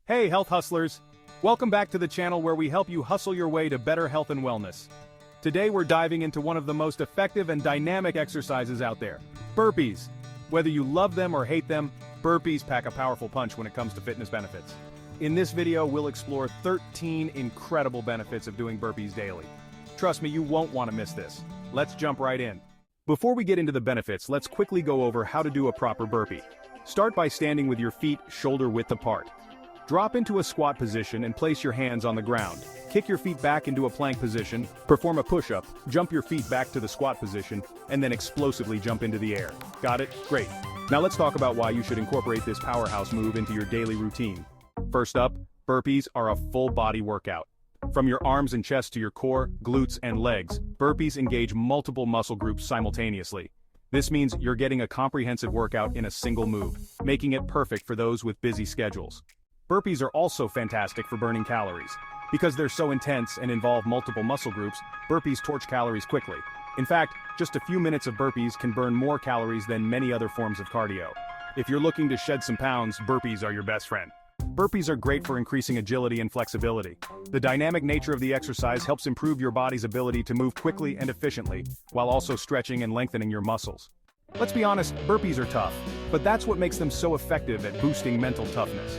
Hey health hustlers! Welcome back to the channel where we help you hustle your way to better health and wellness. Today we're diving into one of the most effective and dynamic exercises out there, burpees. Whether you love them or hate them, burpees pack a powerful punch when it comes to fitness benefits. In this video we'll explore 13 incredible benefits of doing burpees daily. Trust me, you won't want to miss this. Let's jump right in. Before we get into the benefits, let's quickly go over how to do a proper burpee. Start by standing with your feet shoulder width apart. Drop into a squat position and place your hands on the ground. Kick your feet back into a plank position, perform a push-up, jump your feet back to the squat position, and then explosively jump into the air. Got it? Great. Now let's talk about why you should incorporate this powerhouse move into your daily routine. First up, burpees are a full body workout. From your arms and chest to your core, glutes, and legs, burpees engage multiple muscle groups simultaneously. This means you're getting a comprehensive workout in a single move, making it perfect for those with busy schedules. Burpees are also fantastic for burning calories. Because they're so intense and involve multiple muscle groups, burpees torch calories quickly. In fact, just a few minutes of burpees can burn more calories than many other forms of cardio. If you're looking to shed some pounds, burpees are your best friend. Burpees are great for increasing agility and flexibility. The dynamic nature of the exercise helps improve your body's ability to move quickly and efficiently, while also stretching and lengthening your muscles. Let's be honest, burpees are tough, but that's what makes them so effective at boosting mental toughness.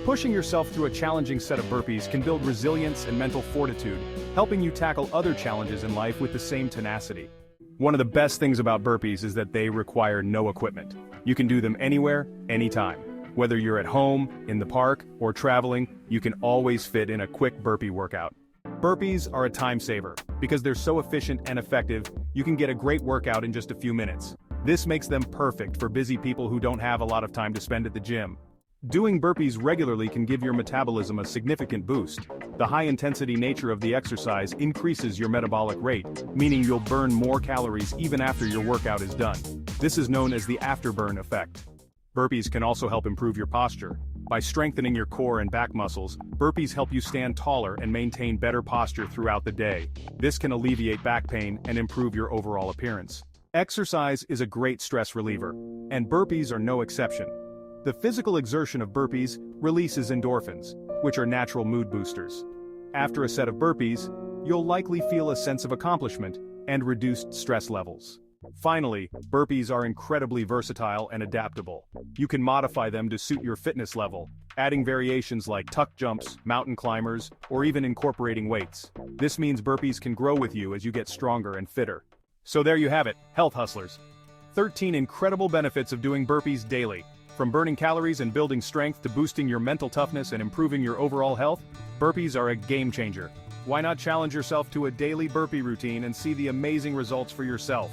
Pushing yourself through a challenging set of burpees can build resilience and mental fortitude, helping you tackle other challenges in life with the same tenacity. One of the best things about burpees is that they require no equipment. You can do them anywhere, anytime. Whether you're at home, in the park, or traveling, you can always fit in a quick burpee workout. Burpees are a time saver. Because they're so efficient and effective, you can get a great workout in just a few minutes. This makes them perfect for busy people who don't have a lot of time to spend at the gym. Doing burpees regularly can give your metabolism a significant boost. The high-intensity nature of the exercise increases your metabolic rate, meaning you'll burn more calories even after your workout is done. This is known as the afterburn effect. Burpees can also help improve your posture. By strengthening your core and back muscles, burpees help you stand taller and maintain better posture throughout the day. This can alleviate back pain and improve your overall appearance. Exercise is a great stress reliever, and burpees are no exception. The physical exertion of burpees releases endorphins, which are natural mood boosters. After a set of burpees, you'll likely feel a sense of accomplishment and reduced stress levels. Finally, burpees are incredibly versatile and adaptable. You can modify them to suit your fitness level, adding variations like tuck jumps, mountain climbers, or even incorporating weights. This means burpees can grow with you as you get stronger and fitter. So there you have it, health hustlers. 13 incredible benefits of doing burpees daily. From burning calories and building strength to boosting your mental toughness and improving your overall health, burpees are a game changer. Why not challenge yourself to a daily burpee routine and see the amazing results for yourself?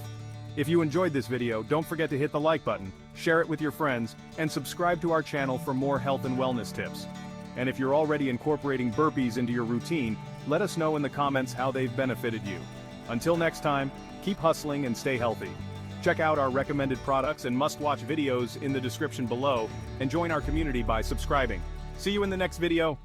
If you enjoyed this video, don't forget to hit the like button, share it with your friends, and subscribe to our channel for more health and wellness tips. And if you're already incorporating burpees into your routine, let us know in the comments how they've benefited you. Until next time, keep hustling and stay healthy. Check out our recommended products and must-watch videos in the description below, and join our community by subscribing. See you in the next video.